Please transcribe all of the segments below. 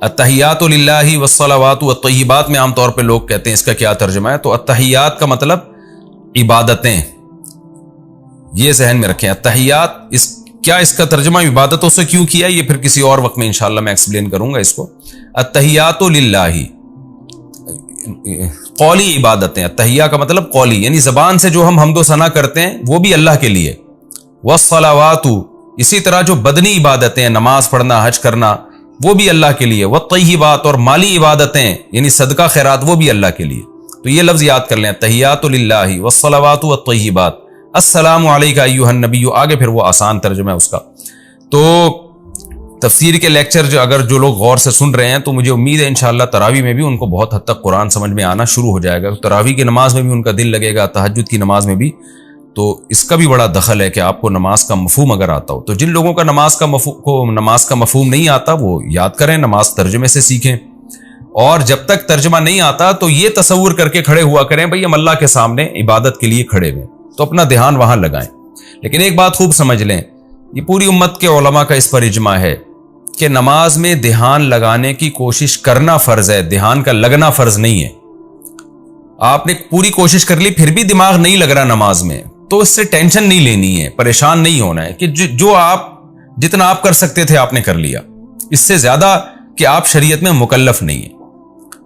التحیات للہ والصلوات والطیبات میں عام طور پہ لوگ کہتے ہیں اس کا کیا ترجمہ ہے، تو التحیات کا مطلب عبادتیں، یہ ذہن میں رکھیں. التحیات اس کا ترجمہ عبادتوں سے کیوں کیا، یہ پھر کسی اور وقت میں انشاءاللہ میں ایکسپلین کروں گا اس کو. التحیات للہ قولی عبادتیں، التحیہ کا مطلب قولی یعنی زبان سے جو ہم حمد و ثنا کرتے ہیں وہ بھی اللہ کے لیے. والصلوات اسی طرح جو بدنی عبادتیں ہیں، نماز پڑھنا، حج کرنا، وہ بھی اللہ کے لیے. والطیبات اور مالی عبادتیں یعنی صدقہ خیرات، وہ بھی اللہ کے لیے. تو یہ لفظ یاد کر لیں، التحیات للہ والصلوات والطیبات. السلام علیکہ ایھا النبی، آگے پھر وہ آسان ترجمہ ہے اس کا. تو تفسیر کے لیکچر جو لوگ غور سے سن رہے ہیں تو مجھے امید ہے انشاءاللہ تراویح میں بھی ان کو بہت حد تک قرآن سمجھ میں آنا شروع ہو جائے گا. تراویح کی نماز میں بھی ان کا دل لگے گا، تہجد کی نماز میں بھی. تو اس کا بھی بڑا دخل ہے کہ آپ کو نماز کا مفہوم اگر آتا ہو. تو جن لوگوں کا نماز کا مفہوم نہیں آتا وہ یاد کریں، نماز ترجمے سے سیکھیں. اور جب تک ترجمہ نہیں آتا تو یہ تصور کر کے کھڑے ہوا کریں بھئی ہم اللہ کے سامنے عبادت کے لیے کھڑے ہوئے، تو اپنا دھیان وہاں لگائیں. لیکن ایک بات خوب سمجھ لیں، یہ پوری امت کے علماء کا اس پر اجماع ہے کہ نماز میں دھیان لگانے کی کوشش کرنا فرض ہے، دھیان کا لگنا فرض نہیں ہے. آپ نے پوری کوشش کر لی پھر بھی دماغ نہیں لگ رہا نماز میں، تو اس سے ٹینشن نہیں لینی ہے، پریشان نہیں ہونا ہے کہ جتنا آپ کر سکتے تھے آپ نے کر لیا، اس سے زیادہ کہ آپ شریعت میں مکلف نہیں ہیں.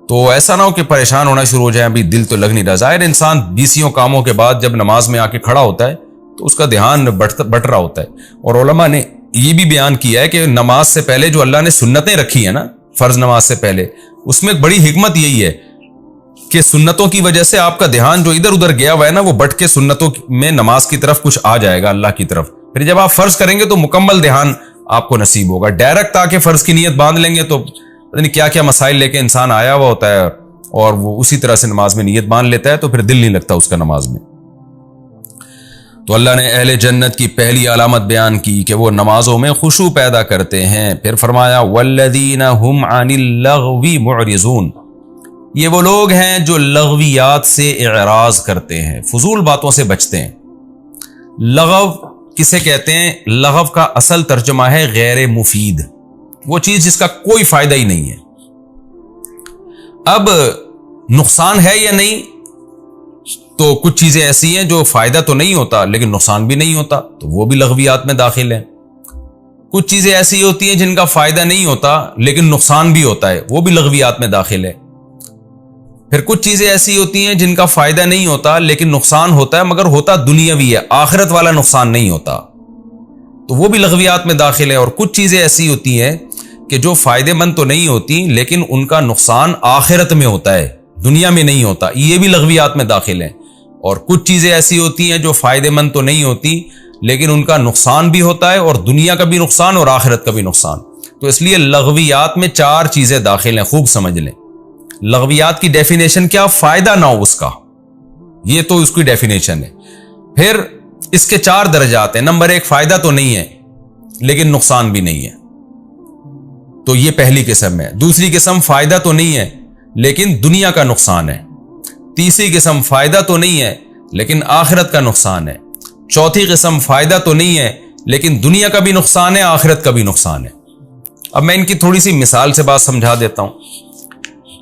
تو ایسا نہ ہو کہ پریشان ہونا شروع ہو جائے، ابھی دل تو لگ نہیں رہا. ظاہر انسان 20 کاموں کے بعد جب نماز میں آ کے کھڑا ہوتا ہے تو اس کا دھیان بٹ رہا ہوتا ہے. اور علماء نے یہ بھی بیان کیا ہے کہ نماز سے پہلے جو اللہ نے سنتیں رکھی ہیں نا، فرض نماز سے پہلے، اس میں ایک بڑی حکمت یہی ہے کہ سنتوں کی وجہ سے آپ کا دھیان جو ادھر ادھر گیا ہوا ہے نا، وہ بٹ کے سنتوں میں نماز کی طرف کچھ آ جائے گا، اللہ کی طرف. پھر جب آپ فرض کریں گے تو مکمل دھیان آپ کو نصیب ہوگا. ڈائریکٹ آ کے فرض کی نیت باندھ لیں گے تو پتہ نہیں کیا کیا مسائل لے کے انسان آیا ہوا ہوتا ہے اور وہ اسی طرح سے نماز میں نیت باندھ لیتا ہے، تو پھر دل نہیں لگتا اس کا نماز میں. تو اللہ نے اہل جنت کی پہلی علامت بیان کی کہ وہ نمازوں میں خشوع پیدا کرتے ہیں. پھر فرمایا والذین هم عن اللغو معرضون، یہ وہ لوگ ہیں جو لغویات سے اعراض کرتے ہیں، فضول باتوں سے بچتے ہیں. لغو کسے کہتے ہیں؟ لغو کا اصل ترجمہ ہے غیر مفید، وہ چیز جس کا کوئی فائدہ ہی نہیں ہے. اب نقصان ہے یا نہیں؟ تو کچھ چیزیں ایسی ہیں جو فائدہ تو نہیں ہوتا لیکن نقصان بھی نہیں ہوتا، تو وہ بھی لغویات میں داخل ہیں. کچھ چیزیں ایسی ہوتی ہیں جن کا فائدہ نہیں ہوتا لیکن نقصان بھی ہوتا ہے، وہ بھی لغویات میں داخل ہے. پھر کچھ چیزیں ایسی ہوتی ہیں جن کا فائدہ نہیں ہوتا لیکن نقصان ہوتا ہے، مگر ہوتا دنیاوی ہے، آخرت والا نقصان نہیں ہوتا، تو وہ بھی لغویات میں داخل ہے. اور کچھ چیزیں ایسی ہوتی ہیں کہ جو فائدے مند تو نہیں ہوتی لیکن ان کا نقصان آخرت میں ہوتا ہے، دنیا میں نہیں ہوتا، یہ بھی لغویات میں داخل ہیں. اور کچھ چیزیں ایسی ہوتی ہیں جو فائدے مند تو نہیں ہوتی لیکن ان کا نقصان بھی ہوتا ہے، اور دنیا کا بھی نقصان اور آخرت کا بھی نقصان. تو اس لیے لغویات میں 4 چیزیں داخل ہیں، خوب سمجھ لیں. لغویات کی ڈیفینیشن کیا؟ فائدہ نہ ہو اس کا، یہ تو اس کی ڈیفینیشن ہے. پھر اس کے 4 درجات ہیں. نمبر 1، فائدہ تو نہیں ہے لیکن نقصان بھی نہیں ہے، تو یہ پہلی قسم ہے. دوسری قسم فائدہ تو نہیں ہے لیکن دنیا کا نقصان ہے. تیسری قسم فائدہ تو نہیں ہے لیکن آخرت کا نقصان ہے. چوتھی قسم فائدہ تو نہیں ہے لیکن دنیا کا بھی نقصان ہے، آخرت کا بھی نقصان ہے. اب میں ان کی تھوڑی سی مثال سے بات سمجھا دیتا ہوں.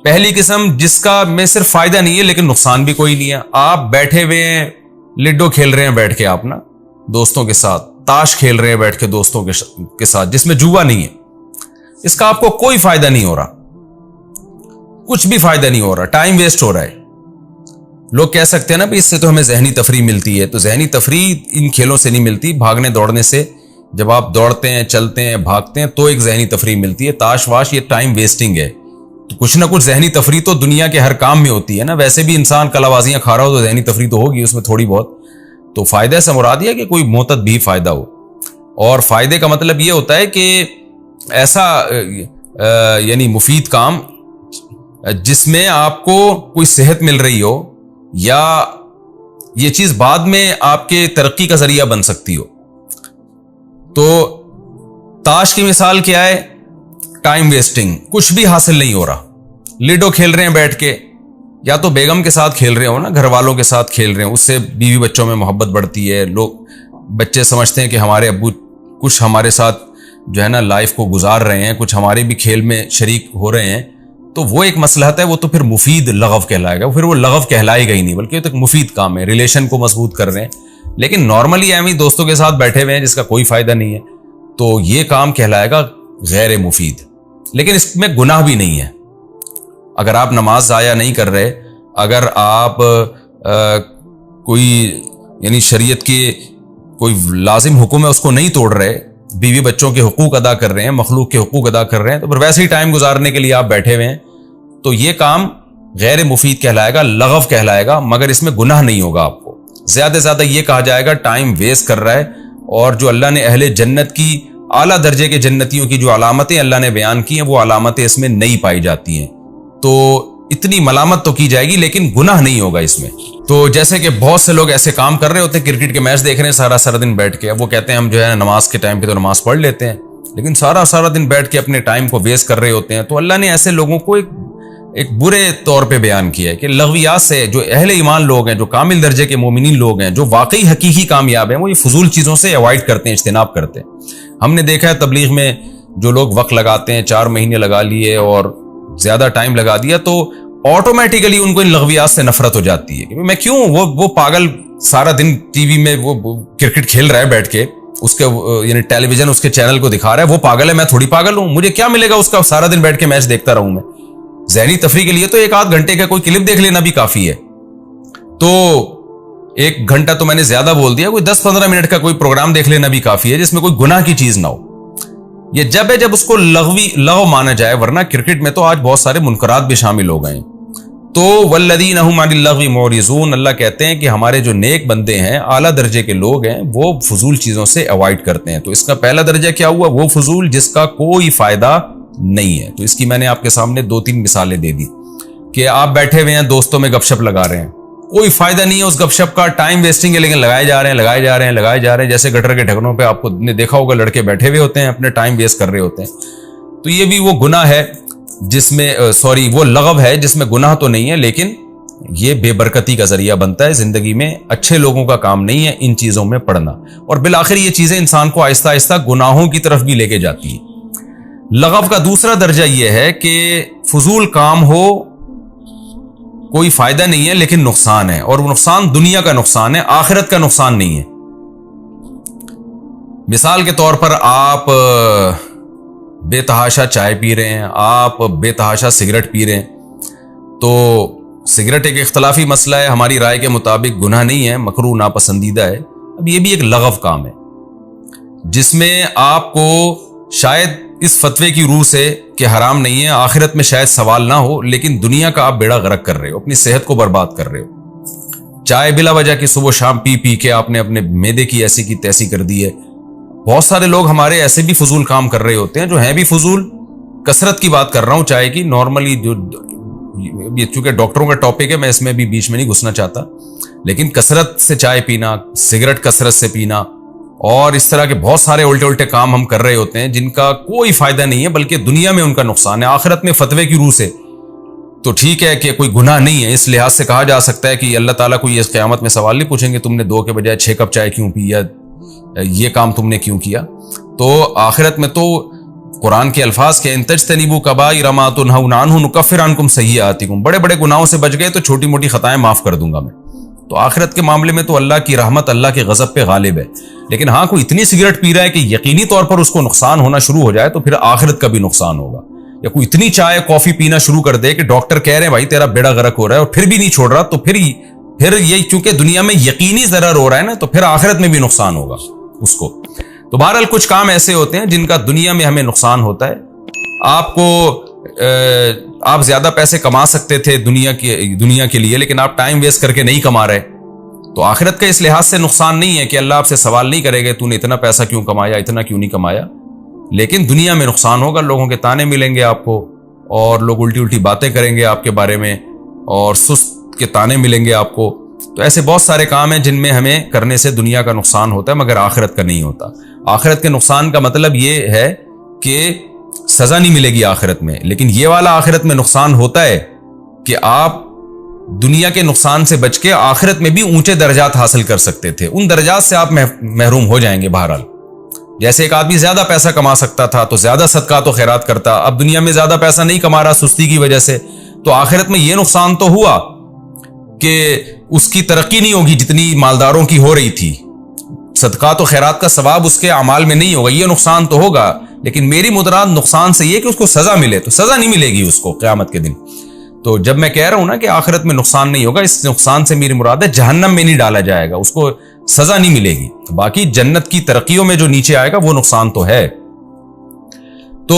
پہلی قسم جس کا میں صرف فائدہ نہیں ہے لیکن نقصان بھی کوئی نہیں ہے. آپ بیٹھے ہوئے ہیں، لڈو کھیل رہے ہیں بیٹھ کے، آپ نا دوستوں کے ساتھ تاش کھیل رہے ہیں بیٹھ کے دوستوں کے ساتھ، جس میں جوا نہیں ہے. اس کا آپ کو کوئی فائدہ نہیں ہو رہا، کچھ بھی فائدہ نہیں ہو رہا، ٹائم ویسٹ ہو رہا ہے. لوگ کہہ سکتے ہیں نا اس سے تو ہمیں ذہنی تفریح ملتی ہے. تو ذہنی تفریح ان کھیلوں سے نہیں ملتی، بھاگنے دوڑنے سے. جب آپ دوڑتے ہیں، چلتے ہیں، بھاگتے ہیں تو ایک ذہنی تفریح ملتی ہے. تاش واش یہ ٹائم ویسٹنگ ہے. تو کچھ نہ کچھ ذہنی تفریح تو دنیا کے ہر کام میں ہوتی ہے نا. ویسے بھی انسان کلا بازیاں کھا رہا ہو تو ذہنی تفریح تو ہوگی اس میں تھوڑی بہت. تو فائدہ سے مراد یہ کہ کوئی معتد بھی فائدہ ہو. اور فائدے کا مطلب یہ ہوتا ہے کہ ایسا یعنی مفید کام جس میں آپ کو کوئی صحت مل رہی ہو، یا یہ چیز بعد میں آپ کے ترقی کا ذریعہ بن سکتی ہو. تو تاش کی مثال کیا ہے؟ ٹائم ویسٹنگ، کچھ بھی حاصل نہیں ہو رہا. لیڈو کھیل رہے ہیں بیٹھ کے، یا تو بیگم کے ساتھ کھیل رہے ہو نا، گھر والوں کے ساتھ کھیل رہے ہیں، اس سے بیوی بچوں میں محبت بڑھتی ہے. لوگ بچے سمجھتے ہیں کہ ہمارے ابو کچھ ہمارے ساتھ جو ہے نا لائف کو گزار رہے ہیں, کچھ ہمارے بھی کھیل میں شریک ہو رہے ہیں, تو وہ ایک مصلحت ہے, وہ تو پھر مفید لغو کہلائے گا, پھر وہ لغو کہلائے گا ہی نہیں, بلکہ یہ تو ایک مفید کام ہے, ریلیشن کو مضبوط کر رہے ہیں. لیکن نارملی ایویں دوستوں کے ساتھ بیٹھے ہوئے ہیں جس کا کوئی فائدہ نہیں ہے, تو یہ کام کہلائے گا غیر مفید. لیکن اس میں گناہ بھی نہیں ہے. اگر آپ نماز ضائع نہیں کر رہے, اگر آپ کوئی یعنی شریعت کے کوئی لازم حکم ہے اس کو نہیں توڑ رہے, بیوی بچوں کے حقوق ادا کر رہے ہیں, مخلوق کے حقوق ادا کر رہے ہیں, تو پھر ویسے ہی ٹائم گزارنے کے لیے آپ بیٹھے ہوئے ہیں, تو یہ کام غیر مفید کہلائے گا, لغو کہلائے گا, مگر اس میں گناہ نہیں ہوگا. آپ کو زیادہ سے زیادہ یہ کہا جائے گا ٹائم ویسٹ کر رہا ہے. اور جو اللہ نے اہل جنت کی اعلیٰ درجے کے جنتیوں کی جو علامتیں اللہ نے بیان کی ہیں, وہ علامتیں اس میں نہیں پائی جاتی ہیں, تو اتنی ملامت تو کی جائے گی لیکن گناہ نہیں ہوگا اس میں. تو جیسے کہ بہت سے لوگ ایسے کام کر رہے ہوتے ہیں, کرکٹ کے میچ دیکھ رہے ہیں سارا دن بیٹھ کے, اب وہ کہتے ہیں ہم جو ہے نماز کے ٹائم پہ تو نماز پڑھ لیتے ہیں, لیکن سارا دن بیٹھ کے اپنے ٹائم کو ویسٹ کر رہے ہوتے ہیں. تو اللہ نے ایسے لوگوں کو ایک برے طور پہ بیان کیا ہے کہ لغویات سے جو اہل ایمان لوگ ہیں, جو کامل درجے کے مومنین لوگ ہیں, جو واقعی حقیقی کامیاب ہیں, وہ یہ فضول چیزوں سے اوائڈ کرتے ہیں, اجتناب کرتے ہیں. ہم نے دیکھا ہے تبلیغ میں جو لوگ وقت لگاتے ہیں, 4 مہینے لگا لیے اور زیادہ ٹائم لگا دیا, تو آٹومیٹیکلی ان کو ان لغویات سے نفرت ہو جاتی ہے کہ میں کیوں, وہ پاگل سارا دن ٹی وی میں وہ کرکٹ کھیل رہا ہے بیٹھ کے, اس کے یعنی ٹیلی ویژن اس کے چینل کو دکھا رہا ہے, وہ پاگل ہے, میں تھوڑی پاگل ہوں, مجھے کیا ملے گا اس کا سارا دن بیٹھ کے میچ دیکھتا رہوں میں. ذہنی تفریح کے لیے تو 1-8 گھنٹے کا کوئی کلپ دیکھ لینا بھی کافی ہے. تو 1 گھنٹہ تو میں نے زیادہ بول دیا, کوئی 10-15 منٹ کا کوئی پروگرام دیکھ لینا بھی کافی ہے جس میں کوئی گناہ کی چیز نہ ہو. یہ جب اس کو لغو مانا جائے, ورنہ کرکٹ میں تو آج بہت سارے منکرات بھی شامل ہو گئے ہیں. تو والذین هم عن اللغو معرضون, اللہ کہتے ہیں کہ ہمارے جو نیک بندے ہیں, اعلیٰ درجے کے لوگ ہیں, وہ فضول چیزوں سے اوائڈ کرتے ہیں. تو اس کا پہلا درجہ کیا ہوا, وہ فضول جس کا کوئی فائدہ نہیں ہے. تو اس کی میں نے آپ کے سامنے 2-3 مثالیں دے دی کہ آپ بیٹھے ہوئے ہیں, دوستوں میں گپ شپ لگا رہے ہیں, کوئی فائدہ نہیں ہے اس گپ شپ کا, ٹائم ویسٹنگ ہے, لیکن لگائے جا رہے ہیں. جیسے گٹر کے ڈھکنوں پہ آپ کو نے دیکھا ہوگا لڑکے بیٹھے ہوئے ہوتے ہیں, اپنے ٹائم ویسٹ کر رہے ہوتے ہیں. تو یہ بھی وہ گناہ ہے جس میں وہ لغو ہے جس میں گناہ تو نہیں ہے, لیکن یہ بے برکتی کا ذریعہ بنتا ہے زندگی میں. اچھے لوگوں کا کام نہیں ہے ان چیزوں میں پڑنا, اور بالآخر یہ چیزیں انسان کو آہستہ آہستہ گناہوں کی طرف بھی لے کے جاتی ہیں. لغو کا دوسرا درجہ یہ ہے کہ فضول کام ہو, کوئی فائدہ نہیں ہے لیکن نقصان ہے, اور وہ نقصان دنیا کا نقصان ہے, آخرت کا نقصان نہیں ہے. مثال کے طور پر آپ بے تحاشا چائے پی رہے ہیں, آپ بے تحاشا سگریٹ پی رہے ہیں. تو سگریٹ ایک اختلافی مسئلہ ہے, ہماری رائے کے مطابق گناہ نہیں ہے, مکروہ ناپسندیدہ ہے. اب یہ بھی ایک لغو کام ہے جس میں آپ کو شاید اس فتوے کی روح سے کہ حرام نہیں ہے, آخرت میں شاید سوال نہ ہو, لیکن دنیا کا آپ بیڑا غرق کر رہے ہو, اپنی صحت کو برباد کر رہے ہو. چائے بلا وجہ کی صبح شام پی کے آپ نے اپنے معدے کی ایسی کی تیسی کر دی ہے. بہت سارے لوگ ہمارے ایسے بھی فضول کام کر رہے ہوتے ہیں جو ہیں بھی فضول. کثرت کی بات کر رہا ہوں چائے کی, نارملی جو یہ چونکہ ڈاکٹروں کا ٹاپک ہے میں اس میں بھی بیچ میں نہیں گھسنا چاہتا, لیکن کثرت سے چائے پینا, سگریٹ کثرت سے پینا, اور اس طرح کے بہت سارے الٹے کام ہم کر رہے ہوتے ہیں جن کا کوئی فائدہ نہیں ہے, بلکہ دنیا میں ان کا نقصان ہے, آخرت میں فتوے کی روح سے تو ٹھیک ہے کہ کوئی گناہ نہیں ہے. اس لحاظ سے کہا جا سکتا ہے کہ اللہ تعالیٰ کو یہ قیامت میں سوال نہیں پوچھیں گے تم نے 2 کے بجائے 6 کپ چائے کیوں پی, یا یہ کام تم نے کیوں کیا. تو آخرت میں تو قرآن کے الفاظ کے ان تجتنبوا کبائر ما تنہون عنہ نکفر عنکم سیئاتکم, بڑے بڑے گناہوں سے بچ گئے تو چھوٹی موٹی خطائیں معاف کر دوں گا میں. تو آخرت کے معاملے میں تو اللہ کی رحمت اللہ کے غضب پہ غالب ہے. لیکن ہاں کوئی اتنی سگریٹ پی رہا ہے کہ یقینی طور پر اس کو نقصان ہونا شروع ہو جائے تو پھر آخرت کا بھی نقصان ہوگا. یا کوئی اتنی چائے کافی پینا شروع کر دے کہ ڈاکٹر کہہ رہے ہیں بھائی تیرا بیڑا غرق ہو رہا ہے, اور پھر بھی نہیں چھوڑ رہا, تو پھر یہ چونکہ دنیا میں یقینی ضرر ہو رہا ہے نا, تو پھر آخرت میں بھی نقصان ہوگا اس کو. تو بہرحال کچھ کام ایسے ہوتے ہیں جن کا دنیا میں ہمیں نقصان ہوتا ہے. آپ زیادہ پیسے کما سکتے تھے دنیا کے لیے, لیکن آپ ٹائم ویسٹ کر کے نہیں کما رہے, تو آخرت کا اس لحاظ سے نقصان نہیں ہے کہ اللہ آپ سے سوال نہیں کرے گا تو نے اتنا پیسہ کیوں کمایا, اتنا کیوں نہیں کمایا. لیکن دنیا میں نقصان ہوگا, لوگوں کے تانے ملیں گے آپ کو, اور لوگ الٹی باتیں کریں گے آپ کے بارے میں, اور سست کے تانے ملیں گے آپ کو. تو ایسے بہت سارے کام ہیں جن میں ہمیں کرنے سے دنیا کا نقصان ہوتا ہے, مگر آخرت کا نہیں ہوتا. آخرت کے نقصان کا مطلب یہ ہے کہ سزا نہیں ملے گی آخرت میں, لیکن یہ والا آخرت میں نقصان ہوتا ہے کہ آپ دنیا کے نقصان سے بچ کے آخرت میں بھی اونچے درجات حاصل کر سکتے تھے. ان درجات سے آپ محروم ہو جائیں گے بہرحال. جیسے ایک آدمی زیادہ پیسہ کما سکتا تھا تو زیادہ صدقات و خیرات کرتا، اب دنیا میں زیادہ پیسہ نہیں کما رہا سستی کی وجہ سے، تو آخرت میں یہ نقصان تو ہوا کہ اس کی ترقی نہیں ہوگی جتنی مالداروں کی ہو رہی تھی، صدقات و خیرات کا ثواب اس کے اعمال میں نہیں ہوگا، یہ نقصان تو ہوگا، لیکن میری مراد نقصان سے یہ کہ اس کو سزا ملے، تو سزا نہیں ملے گی اس کو قیامت کے دن۔ تو جب میں کہہ رہا ہوں نا کہ آخرت میں نقصان نہیں ہوگا، اس نقصان سے میری مراد ہے جہنم میں نہیں ڈالا جائے گا، اس کو سزا نہیں ملے گی، باقی جنت کی ترقیوں میں جو نیچے آئے گا وہ نقصان تو ہے، تو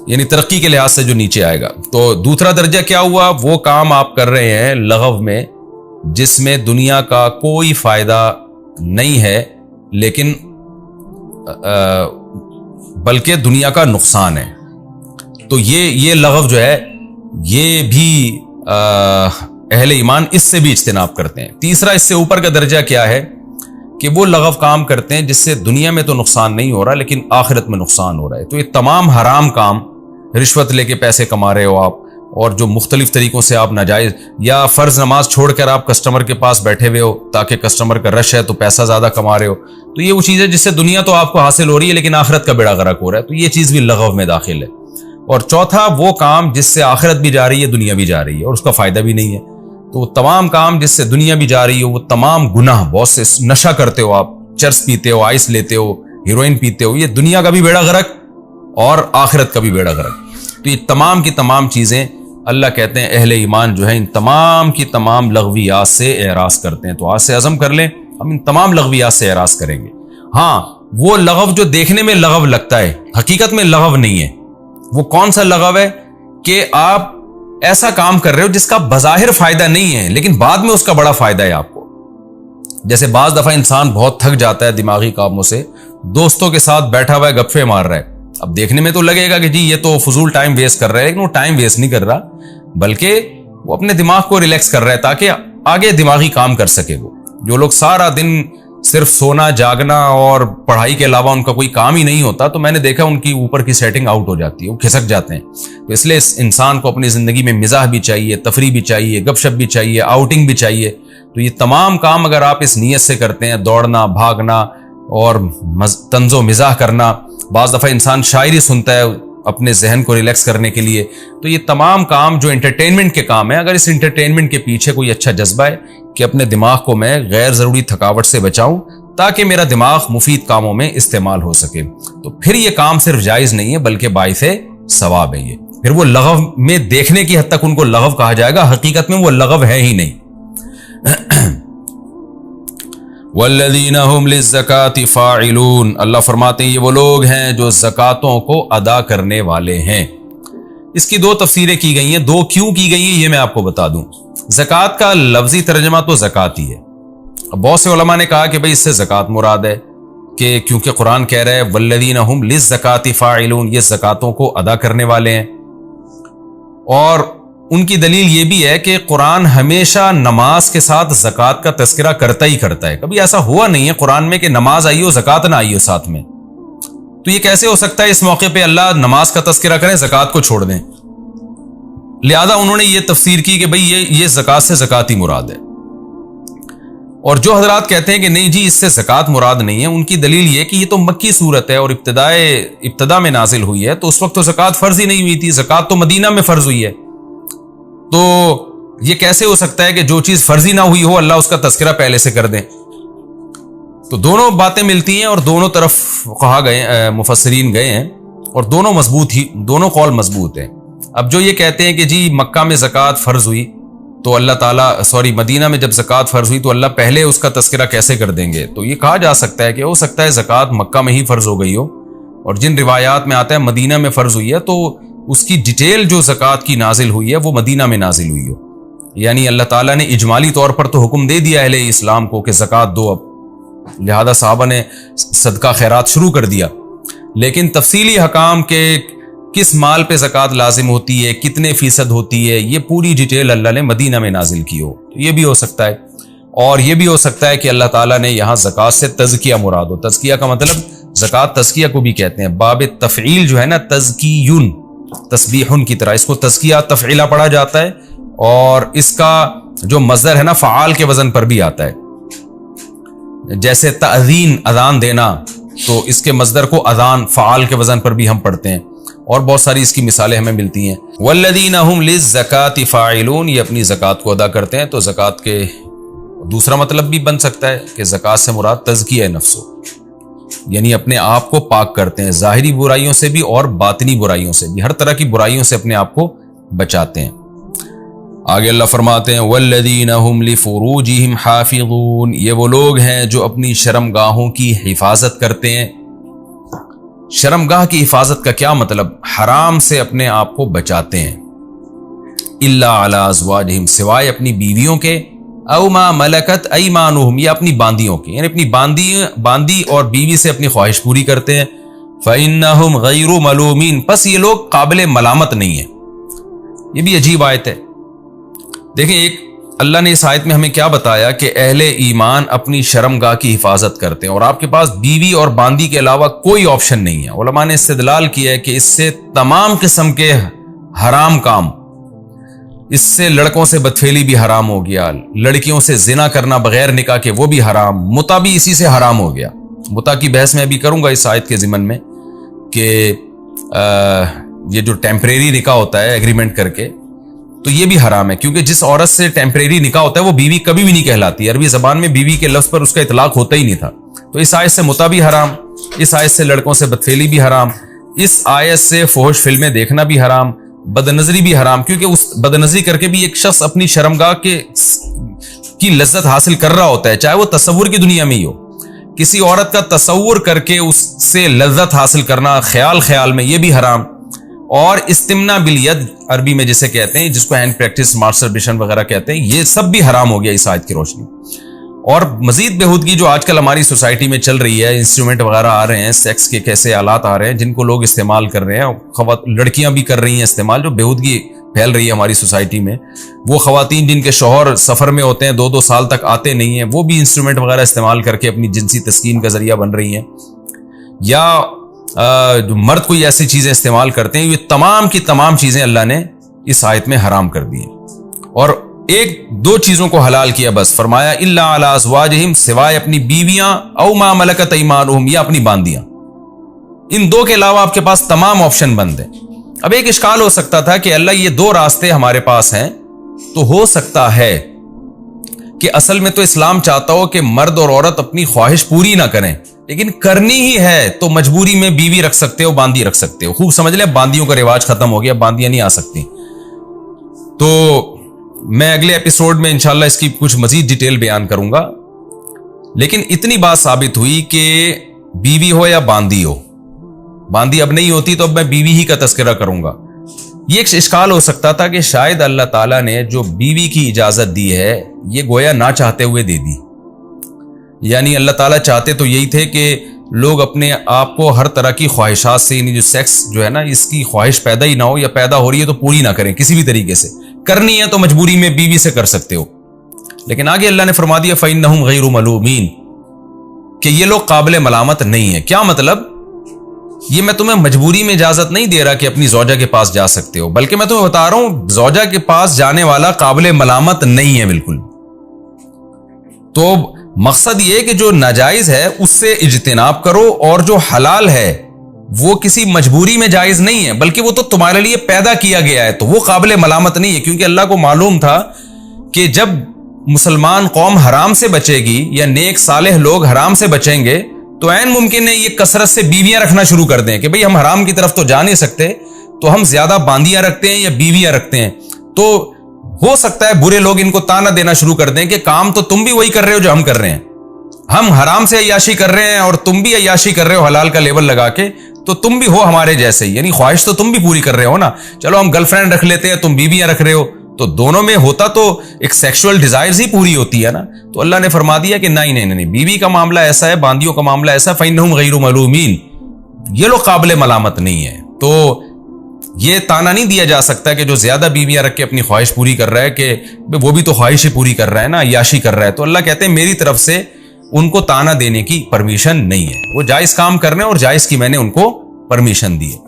یعنی ترقی کے لحاظ سے جو نیچے آئے گا۔ تو دوسرا درجہ کیا ہوا؟ وہ کام آپ کر رہے ہیں لغو میں جس میں دنیا کا کوئی فائدہ نہیں ہے، لیکن بلکہ دنیا کا نقصان ہے، تو یہ لغو جو ہے یہ بھی اہل ایمان اس سے بھی اجتناب کرتے ہیں۔ تیسرا اس سے اوپر کا درجہ کیا ہے کہ وہ لغو کام کرتے ہیں جس سے دنیا میں تو نقصان نہیں ہو رہا لیکن آخرت میں نقصان ہو رہا ہے، تو یہ تمام حرام کام، رشوت لے کے پیسے کما رہے ہو آپ، اور جو مختلف طریقوں سے آپ ناجائز، یا فرض نماز چھوڑ کر آپ کسٹمر کے پاس بیٹھے ہوئے ہو تاکہ کسٹمر کا رش ہے تو پیسہ زیادہ کما رہے ہو، تو یہ وہ چیز ہے جس سے دنیا تو آپ کو حاصل ہو رہی ہے لیکن آخرت کا بیڑا غرق ہو رہا ہے، تو یہ چیز بھی لغو میں داخل ہے۔ اور چوتھا وہ کام جس سے آخرت بھی جا رہی ہے دنیا بھی جا رہی ہے اور اس کا فائدہ بھی نہیں ہے، تو وہ تمام کام جس سے دنیا بھی جا رہی ہو، وہ تمام گناہ، بہت سے نشہ کرتے ہو آپ، چرس پیتے ہو، آئس لیتے ہو، ہیروئن پیتے ہو، یہ دنیا کا بھی بیڑا غرق اور آخرت کا بھی بیڑا غرق، تو یہ تمام کی تمام چیزیں اللہ کہتے ہیں اہل ایمان جو ہے ان تمام کی تمام لغویات سے اعراض کرتے ہیں، تو آج سے عزم کر لیں ہم ان تمام لغویات سے اعراض کریں گے۔ ہاں وہ لغو جو دیکھنے میں لغو لگتا ہے حقیقت میں لغو نہیں ہے، وہ کون سا لغو ہے کہ آپ ایسا کام کر رہے ہو جس کا بظاہر فائدہ نہیں ہے لیکن بعد میں اس کا بڑا فائدہ ہے آپ کو، جیسے بعض دفعہ انسان بہت تھک جاتا ہے دماغی کاموں سے، دوستوں کے ساتھ بیٹھا ہوا ہے گپے مار رہا ہے، اب دیکھنے میں تو لگے گا کہ جی یہ تو فضول ٹائم ویسٹ کر رہا ہے، لیکن وہ ٹائم ویسٹ نہیں کر رہا بلکہ وہ اپنے دماغ کو ریلیکس کر رہا ہے تاکہ آگے دماغی کام کر سکے۔ وہ جو لوگ سارا دن صرف سونا جاگنا اور پڑھائی کے علاوہ ان کا کوئی کام ہی نہیں ہوتا، تو میں نے دیکھا ان کی اوپر کی سیٹنگ آؤٹ ہو جاتی ہے، وہ کھسک جاتے ہیں، تو اس لیے انسان کو اپنی زندگی میں مزاح بھی چاہیے، تفریح بھی چاہیے، گپ شپ بھی چاہیے، آؤٹنگ بھی چاہیے، تو یہ تمام کام اگر آپ اس نیت سے کرتے ہیں، دوڑنا، بھاگنا اور طنز و مزاح کرنا، بعض دفعہ انسان شاعری سنتا ہے اپنے ذہن کو ریلیکس کرنے کے لیے، تو یہ تمام کام جو انٹرٹینمنٹ کے کام ہیں، اگر اس انٹرٹینمنٹ کے پیچھے کوئی اچھا جذبہ ہے کہ اپنے دماغ کو میں غیر ضروری تھکاوٹ سے بچاؤں تاکہ میرا دماغ مفید کاموں میں استعمال ہو سکے، تو پھر یہ کام صرف جائز نہیں ہے بلکہ باعث ثواب ہے، یہ پھر وہ لغو میں دیکھنے کی حد تک ان کو لغو کہا جائے گا، حقیقت میں وہ لغو ہے ہی نہیں۔ والذین هم للزکاة فاعلون، اللہ فرماتے ہیں یہ وہ لوگ ہیں جو زکاتوں کو ادا کرنے والے ہیں۔ اس کی دو تفسیریں کی گئی ہیں، دو کیوں کی گئی ہیں یہ میں آپ کو بتا دوں۔ زکات کا لفظی ترجمہ تو زکات ہی ہے، بہت سے علماء نے کہا کہ بھئی اس سے زکات مراد ہے، کہ کیونکہ قرآن کہہ رہا ہے والذین هم للزکاة فاعلون، یہ زکاتوں کو ادا کرنے والے ہیں، اور ان کی دلیل یہ بھی ہے کہ قرآن ہمیشہ نماز کے ساتھ زکات کا تذکرہ کرتا ہی کرتا ہے، کبھی ایسا ہوا نہیں ہے قرآن میں کہ نماز آئی ہو زکات نہ آئی ہو ساتھ میں، تو یہ کیسے ہو سکتا ہے اس موقع پہ اللہ نماز کا تذکرہ کریں زکات کو چھوڑ دیں؟ لہذا انہوں نے یہ تفسیر کی کہ بھئی یہ زکات سے زکات ہی مراد ہے، اور جو حضرات کہتے ہیں کہ نہیں جی اس سے زکات مراد نہیں ہے، ان کی دلیل یہ کہ یہ تو مکی صورت ہے اور ابتدا میں نازل ہوئی ہے، تو اس وقت تو زکات فرض ہی نہیں ہوئی تھی، زکات تو مدینہ میں فرض ہوئی ہے، تو یہ کیسے ہو سکتا ہے کہ جو چیز فرضی نہ ہوئی ہو اللہ اس کا تذکرہ پہلے سے کر دیں؟ تو دونوں باتیں ملتی ہیں اور دونوں طرف کہا گئے، مفسرین گئے ہیں، اور دونوں قول مضبوط ہیں۔ اب جو یہ کہتے ہیں کہ جی مکہ میں زکات فرض ہوئی تو اللہ تعالیٰ مدینہ میں جب زکات فرض ہوئی تو اللہ پہلے اس کا تذکرہ کیسے کر دیں گے؟ تو یہ کہا جا سکتا ہے کہ ہو سکتا ہے زکات مکہ میں ہی فرض ہو گئی ہو، اور جن روایات میں آتا ہے مدینہ میں فرض ہوئی ہے تو اس کی ڈیٹیل جو زکات کی نازل ہوئی ہے وہ مدینہ میں نازل ہوئی ہو، یعنی اللہ تعالیٰ نے اجمالی طور پر تو حکم دے دیا اہل اسلام کو کہ زکات دو، اب لہذا صحابہ نے صدقہ خیرات شروع کر دیا، لیکن تفصیلی حکام کے کس مال پہ زکات لازم ہوتی ہے، کتنے فیصد ہوتی ہے، یہ پوری ڈیٹیل اللہ نے مدینہ میں نازل کی ہو، یہ بھی ہو سکتا ہے، اور یہ بھی ہو سکتا ہے کہ اللہ تعالیٰ نے یہاں زکات سے تزکیہ مراد ہو۔ تزکیہ کا مطلب زکات تزکیہ کو بھی کہتے ہیں، باب تفعیل جو ہے نا تزکیون، تسبیحن کی طرح اس کو تزکیہ تفعیلہ پڑھا جاتا ہے، اور اس کا جو مصدر ہے نا فعال کے وزن پر بھی آتا ہے، جیسے تأذین اذان دینا، تو اس کے مصدر کو اذان فعال کے وزن پر بھی ہم پڑھتے ہیں، اور بہت ساری اس کی مثالیں ہمیں ملتی ہیں۔ والذین هم للزکاۃ فاعلون، یہ اپنی زکوٰۃ کو ادا کرتے ہیں۔ تو زکوٰۃ کے دوسرا مطلب بھی بن سکتا ہے کہ زکوٰۃ سے مراد تزکیہ نفس ہو، یعنی اپنے آپ کو پاک کرتے ہیں ظاہری برائیوں سے بھی اور باطنی برائیوں سے بھی، ہر طرح کی برائیوں سے اپنے آپ کو بچاتے ہیں۔ آگے اللہ فرماتے ہیں والذین هم لفروجہم حافظون، یہ وہ لوگ ہیں جو اپنی شرمگاہوں کی حفاظت کرتے ہیں۔ شرمگاہ کی حفاظت کا کیا مطلب؟ حرام سے اپنے آپ کو بچاتے ہیں۔ الا علی ازواجہم، سوائے اپنی بیویوں کے، او ما ملکت ایمانہم، یا اپنی باندیوں کے، یعنی اپنی باندی اور بیوی سے اپنی خواہش پوری کرتے ہیں۔ فإنہم غیر ملومین، پس یہ لوگ قابل ملامت نہیں ہیں۔ یہ بھی عجیب آیت ہے۔ دیکھیں، ایک اللہ نے اس آیت میں ہمیں کیا بتایا کہ اہل ایمان اپنی شرمگاہ کی حفاظت کرتے ہیں، اور آپ کے پاس بیوی اور باندی کے علاوہ کوئی آپشن نہیں ہے۔ علماء نے استدلال کیا ہے کہ اس سے تمام قسم کے حرام کام، اس سے لڑکوں سے بدفعلی بھی حرام ہو گیا، لڑکیوں سے زنا کرنا بغیر نکاح کے وہ بھی حرام، متع بھی اسی سے حرام ہو گیا۔ متع کی بحث میں ابھی کروں گا اس آیت کے ضمن میں کہ یہ جو ٹیمپریری نکاح ہوتا ہے ایگریمنٹ کر کے، تو یہ بھی حرام ہے، کیونکہ جس عورت سے ٹیمپریری نکاح ہوتا ہے وہ بیوی کبھی بھی نہیں کہلاتی۔ عربی زبان میں بیوی کے لفظ پر اس کا اطلاق ہوتا ہی نہیں تھا۔ تو اس آیت سے متع بھی حرام، اس آیت سے لڑکوں سے بدفعلی بھی حرام، اس آیت سے فحش فلمیں دیکھنا بھی حرام، بدنظری بھی حرام، کیونکہ اس بدنظری کر کے بھی ایک شخص اپنی شرمگاہ کی لذت حاصل کر رہا ہوتا ہے، چاہے وہ تصور کی دنیا میں ہی ہو۔ کسی عورت کا تصور کر کے اس سے لذت حاصل کرنا خیال میں، یہ بھی حرام۔ اور استمنا بالید عربی میں جسے کہتے ہیں، جس کو ہینڈ پریکٹس ماسٹربیشن وغیرہ کہتے ہیں، یہ سب بھی حرام ہو گیا اس آیت کی روشنی۔ اور مزید بےہودگی جو آج کل ہماری سوسائٹی میں چل رہی ہے، انسٹرومنٹ وغیرہ آ رہے ہیں، سیکس کے کیسے آلات آ رہے ہیں جن کو لوگ استعمال کر رہے ہیں، لڑکیاں بھی کر رہی ہیں استعمال، جو بےہودگی پھیل رہی ہے ہماری سوسائٹی میں۔ وہ خواتین جن کے شوہر سفر میں ہوتے ہیں، 2 سال تک آتے نہیں ہیں، وہ بھی انسٹرومنٹ وغیرہ استعمال کر کے اپنی جنسی تسکین کا ذریعہ بن رہی ہیں، یا جو مرد کوئی ایسی چیزیں استعمال کرتے ہیں، یہ تمام کی تمام چیزیں اللہ نے اس آیت میں حرام کر دی ہیں۔ اور 1-2 چیزوں کو حلال کیا بس، فرمایا الا علی ازواجہم، سوائے اپنی بیویاں، او ما ملکت ایمانہم، یا اپنی باندیاں۔ ان 2 کے علاوہ آپ کے پاس تمام آپشن بند ہیں۔ اب ایک اشکال ہو سکتا تھا کہ اللہ یہ 2 راستے ہمارے پاس ہیں، تو ہو سکتا ہے کہ اصل میں تو اسلام چاہتا ہو کہ مرد اور عورت اپنی خواہش پوری نہ کریں، لیکن کرنی ہی ہے تو مجبوری میں بیوی رکھ سکتے ہو، باندی رکھ سکتے ہو۔ خوب سمجھ لیں، باندیوں کا رواج ختم ہو گیا، باندیاں نہیں آ سکتی۔ تو میں اگلے ایپیسوڈ میں انشاءاللہ اس کی کچھ مزید ڈیٹیل بیان کروں گا، لیکن اتنی بات ثابت ہوئی کہ بیوی ہو یا باندی ہو، باندی اب نہیں ہوتی تو اب میں بیوی ہی کا تذکرہ کروں گا۔ یہ ایک اشکال ہو سکتا تھا کہ شاید اللہ تعالیٰ نے جو بیوی کی اجازت دی ہے یہ گویا نہ چاہتے ہوئے دے دی، یعنی اللہ تعالیٰ چاہتے تو یہی تھے کہ لوگ اپنے آپ کو ہر طرح کی خواہشات سے، یعنی جو سیکس جو ہے نا، اس کی خواہش پیدا ہی نہ ہو، یا پیدا ہو رہی ہے تو پوری نہ کریں کسی بھی طریقے سے، کرنی ہے تو مجبوری میں بیوی سے کر سکتے ہو۔ لیکن آگے اللہ نے فرما دیا فَإِنَّهُمْ غَيْرُ مَلُومِينَ، کہ یہ لوگ قابل ملامت نہیں ہیں۔ کیا مطلب؟ یہ میں تمہیں مجبوری میں اجازت نہیں دے رہا کہ اپنی زوجہ کے پاس جا سکتے ہو، بلکہ میں تمہیں بتا رہا ہوں زوجہ کے پاس جانے والا قابل ملامت نہیں ہے بالکل۔ تو مقصد یہ کہ جو ناجائز ہے اس سے اجتناب کرو، اور جو حلال ہے وہ کسی مجبوری میں جائز نہیں ہے، بلکہ وہ تو تمہارے لیے پیدا کیا گیا ہے، تو وہ قابل ملامت نہیں ہے، کیونکہ اللہ کو معلوم تھا کہ جب مسلمان قوم حرام سے بچے گی یا نیک صالح لوگ حرام سے بچیں گے تو عین ممکن ہے یہ کثرت سے بیویاں رکھنا شروع کر دیں کہ بھئی ہم حرام کی طرف تو جا نہیں سکتے، تو ہم زیادہ باندیاں رکھتے ہیں یا بیویاں رکھتے ہیں۔ تو ہو سکتا ہے برے لوگ ان کو تانا دینا شروع کر دیں کہ کام تو تم بھی وہی کر رہے ہو جو ہم کر رہے ہیں، ہم حرام سے عیاشی کر رہے ہیں اور تم بھی عیاشی کر رہے ہو حلال کا لیبل لگا کے، تو تم بھی ہو ہمارے جیسے ہی، یعنی خواہش تو تم بھی پوری کر رہے ہو نا، چلو ہم گرل فرینڈ رکھ لیتے ہیں، تم بیویاں رکھ رہے ہو، تو دونوں میں ہوتا تو ایک سیکشول ڈیزائرز ہی پوری ہوتی ہے نا۔ تو اللہ نے فرما دیا کہ نہیں، بیوی کا معاملہ ایسا ہے، باندیوں کا معاملہ ایسا، فَإِنَّهُمْ غَيْرُ مَلُومِينَ، یہ لوگ قابل ملامت نہیں ہے۔ تو یہ تانا نہیں دیا جا سکتا کہ جو زیادہ بیویاں رکھ کے اپنی خواہش پوری کر رہا ہے کہ وہ بھی تو خواہش ہی پوری کر رہا ہے نا، عیاشی کر رہا ہے۔ تو اللہ کہتے ہیں میری طرف سے ان کو تانا دینے کی پرمیشن نہیں ہے، وہ جائز کام کر رہے ہیں اور جائز کی میں نے ان کو پرمیشن دی ہے۔